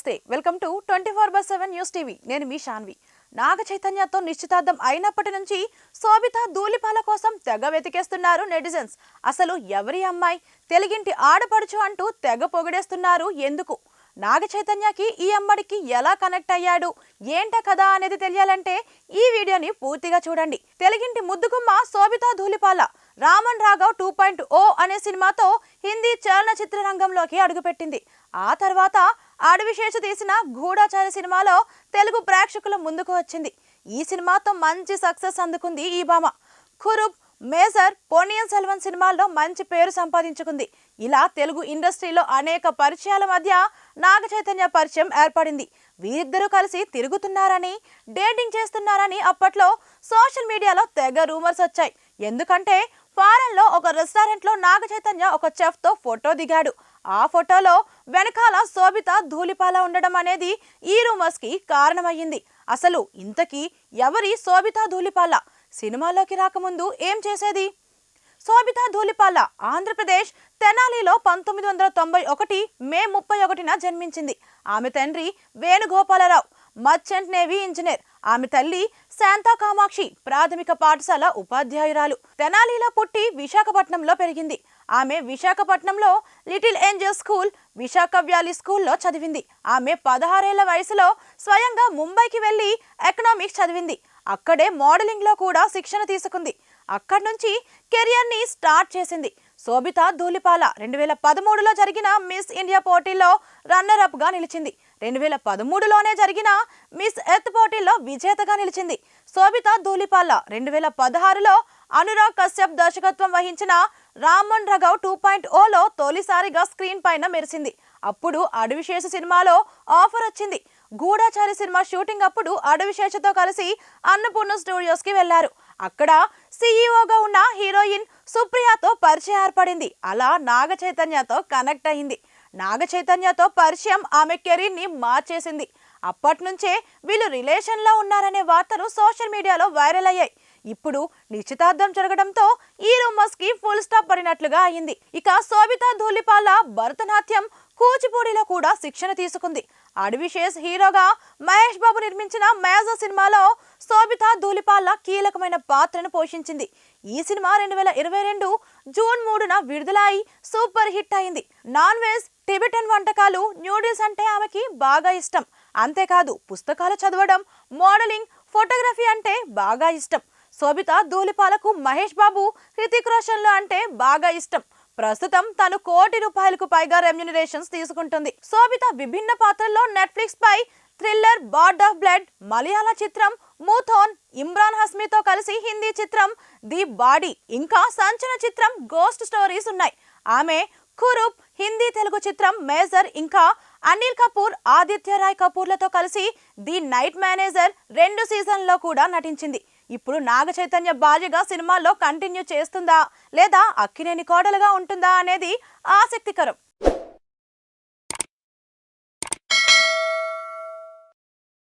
నమస్తే welcome to 24/7 news TV నేను మీ శాన్వి నాగ చైతన్యతో నిశ్చితార్థం అయినప్పటి నుంచి శోభిత ధూళిపాల కోసం తెగ వెతికేస్తున్నారు నెటిజన్స్ అసలు ఎవరి అమ్మాయి తెలుగింటి ఆడపడుచు అంటూ తెగ పొగిడేస్తున్నారు ఎందుకు నాగ చైతన్యకి ఈ అమ్మడికి ఎలా కనెక్ట్ అయ్యాడు ఏంట కదా అనేది తెలియాలంటే ఈ వీడియోని పూర్తిగా చూడండి తెలుగింటి ముద్దుగుమ్మ శోభిత ధూళిపాల రామన్ రాఘవ్ 2.0 అనే సినిమాతో హిందీ చలనచిత్ర రంగంలోకి అడుగుపెట్టింది ఆ తర్వాత అడవిశేష తీసిన గూఢచారి సినిమాలో తెలుగు ప్రేక్షకుల ముందుకు వచ్చింది ఈ సినిమాతో మంచి సక్సెస్ అందుకుంది ఈ భామ ఖురూబ్ మేజర్ పొన్నియిన్ సెల్వన్ సినిమాల్లో మంచి పేరు సంపాదించుకుంది ఇలా తెలుగు ఇండస్ట్రీలో అనేక పరిచయాల మధ్య నాగ చైతన్య పరిచయం ఏర్పడింది వీరిద్దరూ కలిసి తిరుగుతున్నారని డేటింగ్ చేస్తున్నారని అప్పట్లో సోషల్ మీడియాలో తెగ రూమర్స్ వచ్చాయి ఎందుకంటే ఫారెన్ లో ఒక రెస్టారెంట్ లో నాగ చైతన్య ఒక చెఫ్ తో ఫోటో దిగాడు ఆ ఫోటోలో వెనకాల శోభిత ధూళిపాల ఉండడం అనేది ఈ రూమర్స్ కి కారణమయ్యింది అసలు ఇంతకీ ఎవరి శోభిత ధూళిపాల సినిమాలోకి రాకముందు ఏం చేసేది శోభిత ధూళిపాల ఆంధ్రప్రదేశ్ తెనాలిలో 1991 మే 31న జన్మించింది ఆమె తండ్రి వేణుగోపాలరావు మర్చెంట్ నేవీ ఇంజనీర్ ఆమె తల్లి శాంతా కామాక్షి ప్రాథమిక పాఠశాల ఉపాధ్యాయురాలు తెనాలిలో పుట్టి విశాఖపట్నంలో పెరిగింది ఆమె విశాఖపట్నంలో little Angel school Visakha valley స్కూల్లో చదివింది ఆమె 16 ఏళ్ల వయసులో స్వయంగా ముంబైకి వెళ్లి ఎకనామిక్స్ చదివింది అక్కడే మోడలింగ్ లో కూడా శిక్షణ తీసుకుంది అక్కడి నుంచి కెరియర్ ని స్టార్ట్ చేసింది శోభిత ధూళిపాల 2013లో జరిగిన మిస్ ఇండియా పోటీలో రన్నర్ అప్ గా నిలిచింది 2013లోనే జరిగిన మిస్ ఎర్త్ పోటీలో విజేతగా నిలిచింది శోభిత ధూళిపాల 2016లో అనురాగ్ కశ్యప్ దర్శకత్వం వహించిన రామన్ రాఘవ్ 2.0లో తొలిసారిగా స్క్రీన్ పైన మెరిసింది అప్పుడు అడవిశేష సినిమాలో ఆఫర్ వచ్చింది గూఢచారి సినిమా షూటింగ్ అప్పుడు అడవిశేషతో కలిసి అన్నపూర్ణ స్టూడియోస్ కి వెళ్లారు అక్కడ సీఈఓగా ఉన్న హీరోయిన్ సుప్రియతో పరిచయం ఏర్పడింది అలా నాగ చైతన్యతో కనెక్ట్ అయింది నాగ చైతన్యతో పరిచయం ఆమె కెరీర్ ని మార్చేసింది అప్పటి నుంచే వీళ్ళు రిలేషన్ లో ఉన్నారనే వార్తలు సోషల్ మీడియాలో వైరల్ అయ్యాయి ఇప్పుడు నిశ్చితార్థం జరగడంతో ఈ రూమర్స్ కి ఫుల్ స్టాప్ పడినట్లుగా అయింది ఇక శోభిత ధూళిపాల భరతనాట్యం కూచిపూడిలో కూడా శిక్షణ తీసుకుంది అడవిశేష్ హీరోగా మహేష్ బాబు నిర్మించిన మేజర్ సినిమాలో శోభిత ధూళిపాల కీలకమైన పాత్రను పోషించింది ఈ సినిమా 2022 జూన్ 3న విడుదలై సూపర్ హిట్ అయింది నాన్ వెజ్ టిబెటన్ వంటకాలు న్యూడిల్స్ అంటే ఆమెకి బాగా ఇష్టం అంతేకాదు పుస్తకాలు చదవడం మోడలింగ్ ఫోటోగ్రఫీ అంటే బాగా ఇష్టం శోభిత ధూళిపాలకు మహేష్ బాబు హృతిక్ రోషన్లు అంటే బాగా ఇష్టం ప్రస్తుతం తను ₹1 కోటి పైగా రెమ్యునరేషన్స్ తీసుకుంటుంది శోభిత విభిన్న పాత్రల్లో నెట్ఫ్లిక్స్ పై థ్రిల్లర్ బార్డ్ ఆఫ్ బ్లడ్ మలయాళ చిత్రం మూథోన్ ఇమ్రాన్ హస్మీతో కలిసి హిందీ చిత్రం ది బాడీ ఇంకా సంచలన చిత్రం గోస్ట్ స్టోరీస్ ఉన్నాయి ఆమె ఖురూబ్ హిందీ తెలుగు చిత్రం మేజర్ ఇంకా అనిల్ కపూర్ ఆదిత్య రాయ్ కపూర్లతో కలిసి ది నైట్ మేనేజర్ 2 సీజన్లో కూడా నటించింది ఇప్పుడు నాగ చైతన్య భార్యగా సినిమాల్లో కంటిన్యూ చేస్తుందా లేదా అక్కినేని కోడలుగా ఉంటుందా అనేది ఆసక్తికరం